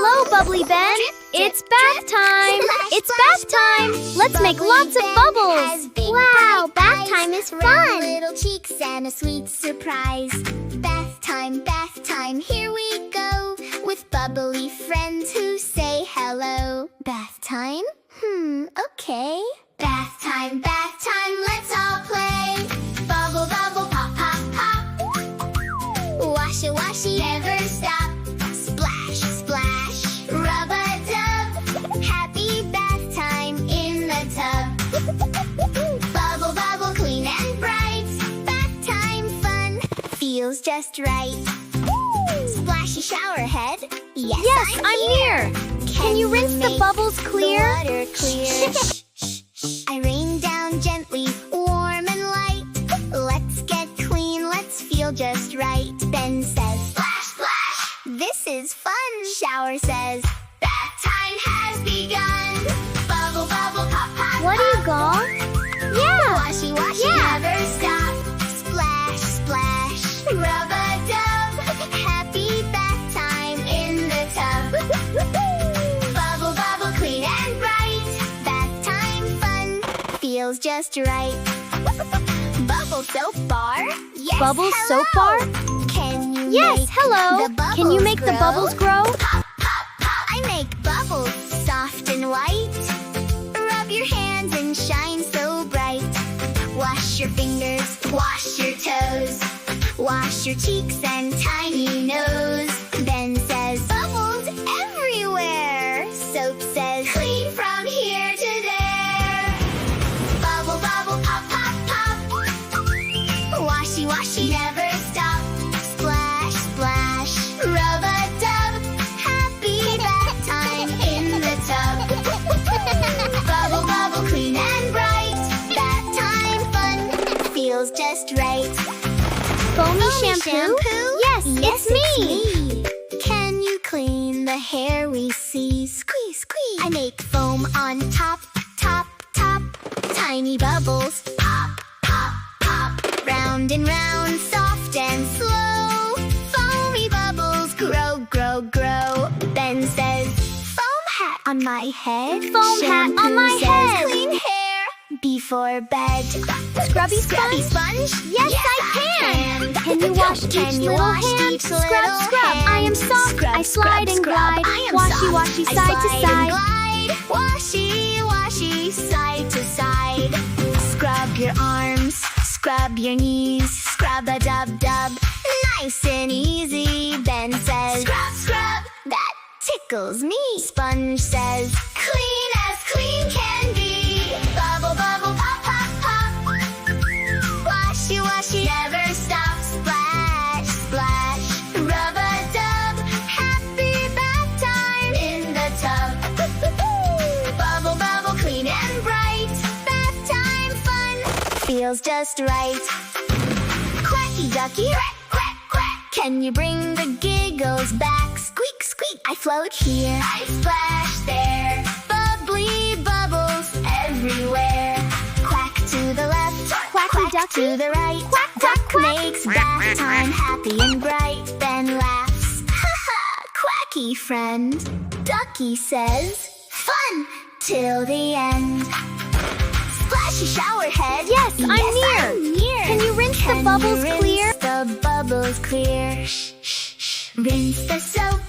Hello, Bubbly Ben. It's bath time. It's bath time. Let's make lots of bubbles. Wow, bath time is fun. Little cheeks and a sweet surprise. Bath time, here we go. With bubbly friends who say hello. Bath time? Okay. Bath time, let's all play. Bubble, bubble, pop, pop, pop. Washy, washy, never stop. Splash, splash, rub-a-dub. Happy bath time in the tub. Bubble, bubble, clean and bright. Bath time fun, feels just right. Splashy shower head. Yes, I'm here. Can you rinse the bubbles clear? The water clear. I rain down gently, warm and light. Let's get clean, let's feel just right. Ben says, splash, splash, this is fun. Shower says, bath time has begun. Bubble, bubble, pop, pop, What do you got? Yeah. Washy, washy, never stop. Splash, splash, rub-a-dub. Happy bath time in the tub. Bubble, bubble, clean and bright. Bath time fun, feels just right. Bubble soap bar. Yes, Bubbles hello. soap bar? Can you Yes, make hello. the bubbles Can you make the grow? bubbles grow? Pop, pop, pop. I make bubbles soft and white. Rub your hands and shine so bright. Wash your fingers, wash your toes. Wash your cheeks and tiny nose. Ben says, bubbles everywhere. Soap says, clean from here to there. Bubble, bubble, pop, pop, pop. Washy, washy, never stop. Splash, splash, rub-a-dub. Happy bath time in the tub. Bubble, bubble, clean and bright. Bath time fun, feels just right. Foamy shampoo? Yes, it's me. Can you clean the hair we see? Squeeze, squeeze. I make foam on top, top, top. Tiny bubbles pop, pop, pop. Round and round, soft and slow. Foamy bubbles grow, grow, grow. Ben says, foam hat on my head. Foam hat on Shampoo my says, head. clean hair before bed. Scrubby Scrubby sponge? sponge? Yes, I can. Can you wash Can each you little wash hand? each Scrub, little scrub. hand? I am soft. Scrub, I slide scrub, and scrub. glide. I am Washy, soft. washy, I side to slide side. and glide. Washy, washy, side to side. Scrub your arms, scrub your knees. Scrub-a-dub-dub, nice and easy. Ben says, scrub, scrub, that tickles me. Sponge says, clean as clean can be. Bubble, bubble, pop, pop, pop. Washy, washy, never stop. Splash, splash, rub-a-dub. Happy bath time in the tub. Bubble, bubble, clean and bright. Bath time fun, feels just right. Quacky ducky, quack, quack, quack. Can you bring the giggles back? Squeak, squeak, I float here, I splash there. Bubbly bubbles everywhere. Quack to the left, Quacky quack ducky. to the right. Quack, quack, Duck quack. makes bath time happy and bright. Ben laughs, ha ha, quacky friend. Ducky says, fun till the end. Splashy shower head. Yes, I'm near. Can you rinse the bubbles clear? The bubbles clear. Shh, shh, shh. Rinse the soap,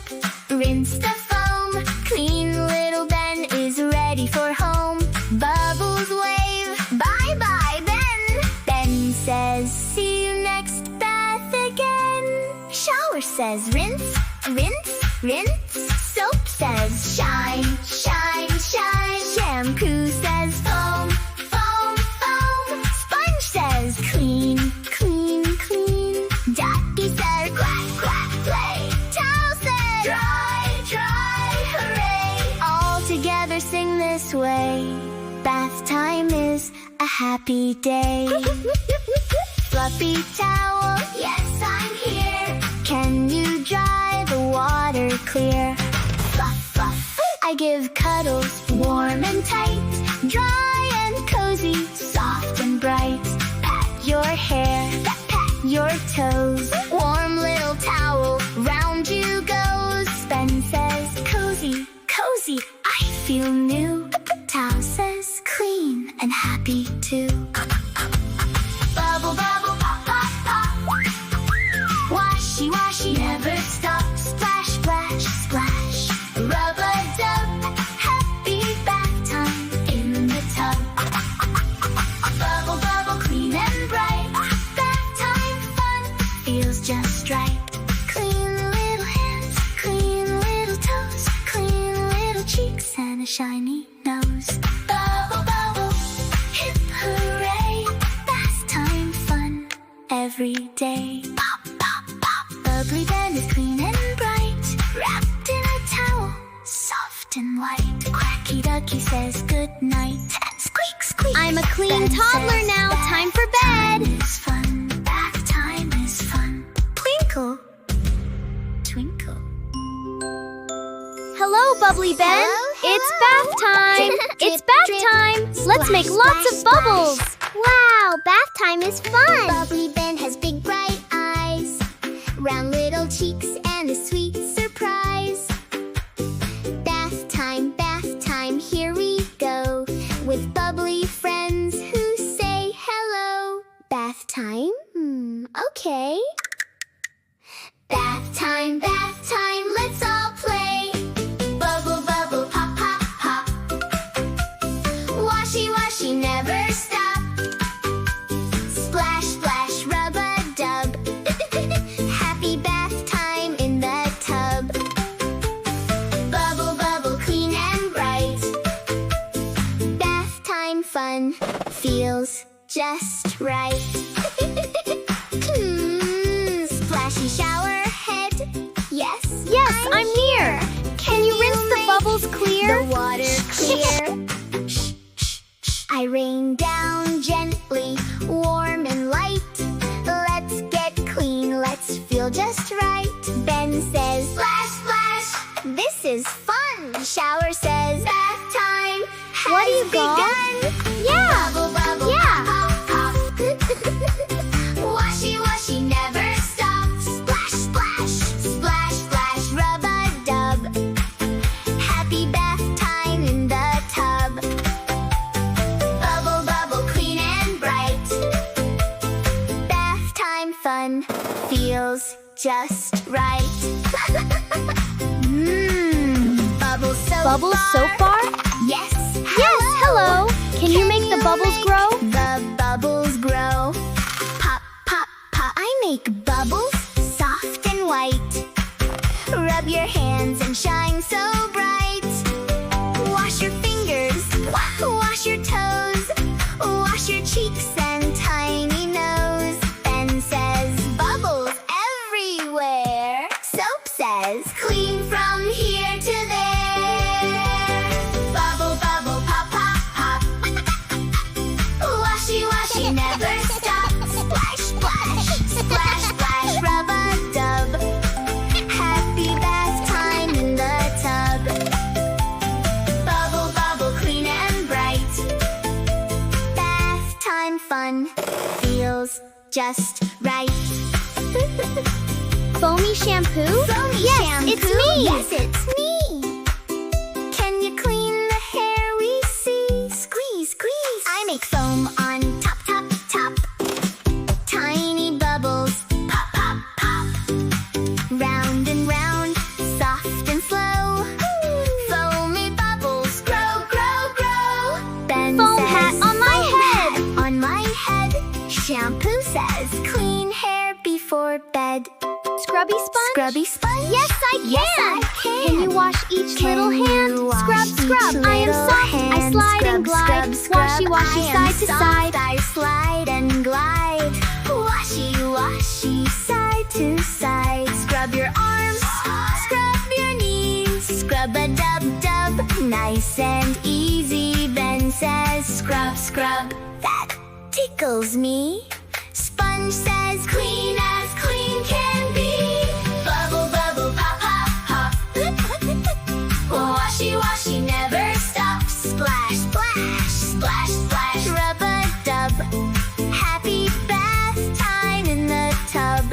rinse the foam. Clean little Ben is ready for home. Bubbles wave, bye bye Ben. Ben says, see you next bath again. Shower says, rinse, rinse, rinse. Soap says, shine, shine, shine. Shampoo says, foam, foam, foam. Sponge says, clean, clean, clean. Ducky says, quack, quack, play. Towel says, dry, dry, hooray. All together sing this way. Bath time is a happy day. Fluffy towel, yes, I'm here. Can you dry the water clear? Fluff, fluff. I give cuddles warm and tight. Dry and cozy, soft and bright. Pat your hair, pat, pat your toes. Warm little towel round you goes. Ben says, glossy, I feel new. Towel says clean and happy too. Bubble, bubble, pop, pop, pop. Washy, washy, never stop. Splash, splash, splash. Rub-a-dub, happy bath time in the tub. Bubble, bubble, clean and bright. Bath time fun feels just right. Clean little hands, clean little toes, clean little cheeks and a shiny nose. Bubble, bubble, hip hooray. Bath time fun every day. Pop, pop, pop. Bubbly bed is clean and bright, wrapped in a towel, soft and white. Quacky ducky says good night, and squeak, squeak. I'm a clean Ben toddler says now. bath Time for time bed. is fun. Bath time is fun. Twinkle, twinkle. Hello, Bubbly Ben. Hello, It's hello. bath time. Drip, It's drip, bath drip. time. Let's make Splash, lots of splash, bubbles. splash. Wow, bath time is fun. Bubbly Ben has big bright eyes, round little cheeks, and a sweet surprise. Bath time, here we go, with bubbly friends who say hello. Bath time? Okay. Bath time, let's all play. Bubble, bubble, pop, pop, pop. Washy, washy, never stop. Splash, splash, rub-a-dub. Happy bath time in the tub. Bubble, bubble, clean and bright. Bath time fun feels just right. Splashy shower head. Yes, Yes, I'm near. Can you rinse the make bubbles clear? the water clear? I rain down gently, warm and light. Let's get clean, let's feel just right. Ben says, splash, splash, this is fun. Shower says, bath time has What do you got? begun. Yeah. Bubble, bubble, Yeah. pop, pop, pop. Washy, washy, never stop. Splash, splash, splash, splash, rub-a-dub. Happy bath time in the tub. Bubble, bubble, clean and bright. Bath time fun feels just right. Bubbles so far? Yes. Yes, hello. Can you make the bubbles grow? The bubbles grow. Pop, pop, pop. I make bubbles soft and white. Rub your hands and shine so bright. Wash your fingers, wash your toes, wash your cheeks and tiny nose. Ben says bubbles everywhere. Soap says clean from here to there. Bubble, bubble, pop, pop, pop. Washy, washy, never stop. Splash, splash, splash, splash, rub-a-dub. Happy bath time in the tub. Bubble, bubble, clean and bright. Bath time fun feels just right. Foamy shampoo? Foamy Yes, shampoo. it's me. Yes, it's me. Can you clean the hair we see? Squeeze, squeeze. I make foam on top, top, top. Tiny bubbles, pop, pop, pop. Round and round, soft and slow. Foamy bubbles grow, grow, grow. Ben Foam says, hat on my foam head. hat on my head. Shampoo says clean hair before bed. Scrubby sponge? Scrubby sponge? Yes, I can. Yes, I can. Can you wash each Can little hand? you wash Scrub, each scrub. I am little soft. I hand? slide Scrub, and glide. scrub, scrub. Washy, washy, I am side to soft. side. I slide and glide. Washy, washy, side to side. Scrub your arms, scrub your knees. Scrub a dub dub, nice and easy. Ben says, scrub, scrub. That tickles me. Sponge says, clean as clean can be. Bubble, bubble, pop, pop, pop. Washy, washy, never stop. Splash, splash, splash, splash. Rub-a-dub. Happy bath time in the tub.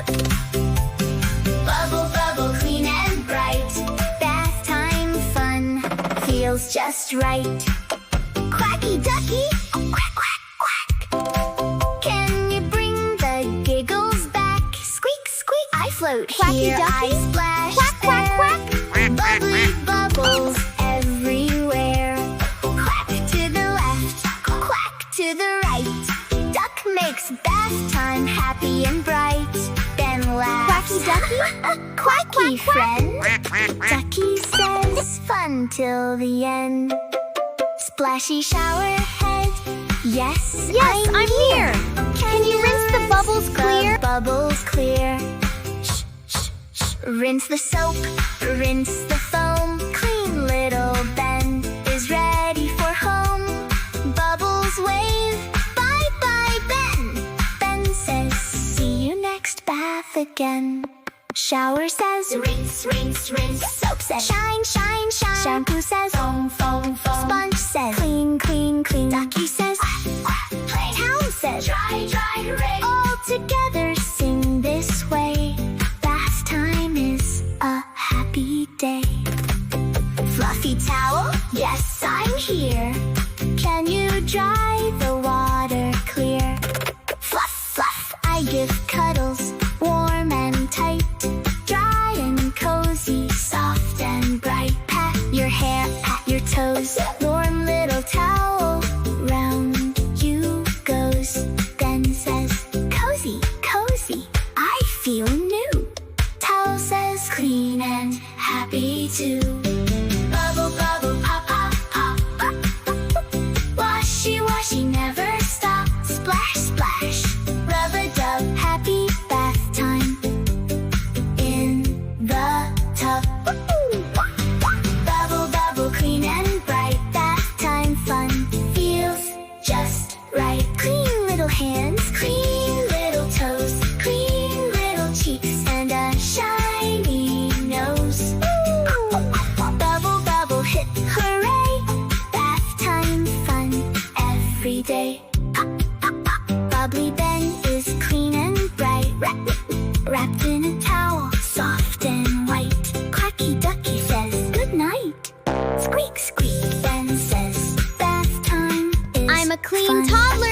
Bubble, bubble, clean and bright. Bath time fun feels just right. Quacky ducky, quack, quack, quack. Can you bring the giggles back? Squeak, squeak, I float Quacky here, ducky, I splash quack, quack, there. quack. Bubbly bubbles everywhere. Quack to the left, quack to the right. Duck makes bath time happy and bright. Then laughs. Quacky ducky, Quacky friend. Ducky says fun till the end. Splashy shower head. Yes, Yes, I'm here. Can you rinse the bubbles clear? The bubbles clear. Shh, shh, shh. Rinse the soap, rinse the foam. Clean little Ben is ready for home. Bubbles wave, bye bye Ben. Ben says, see you next bath again. Shower says, rinse, rinse, rinse. Soap says, shine, shine, shine. Shampoo says, foam, foam, foam. Sponge says, clean, clean, clean. Ducky says, quack, quack, play. Town says, dry, dry, ring. All together sing this way. Bath time is a happy day. Fluffy towel, yes, I'm here. Can you dry the water clear? Fluff, fluff, I give cuddles, warm and tight. Dry and cozy, soft and bright. Pat your hair, pat your toes. Warm little towel, round you goes. Then says, cozy, cozy, I feel new. Towel says, clean and happy too. Bubble, bubble, pop, pop, pop, pop. Washy, washy, never stop. Splash, splash, rub-a-dub. Happy bath time in the tub. Bubble, bubble, clean and bright. Bath time fun feels just right. Clean little hands, clean little toes. Clean little cheeks and a shiny nose. Bubble, bubble, hip hooray. Bath time fun every day. Pop, pop, pop. Bubbly Ben is clean and bright. Wrapped in a towel, soft and white. Quacky ducky says good night. Squeak, squeak, Ben says bath time is I'm a clean fun. toddler.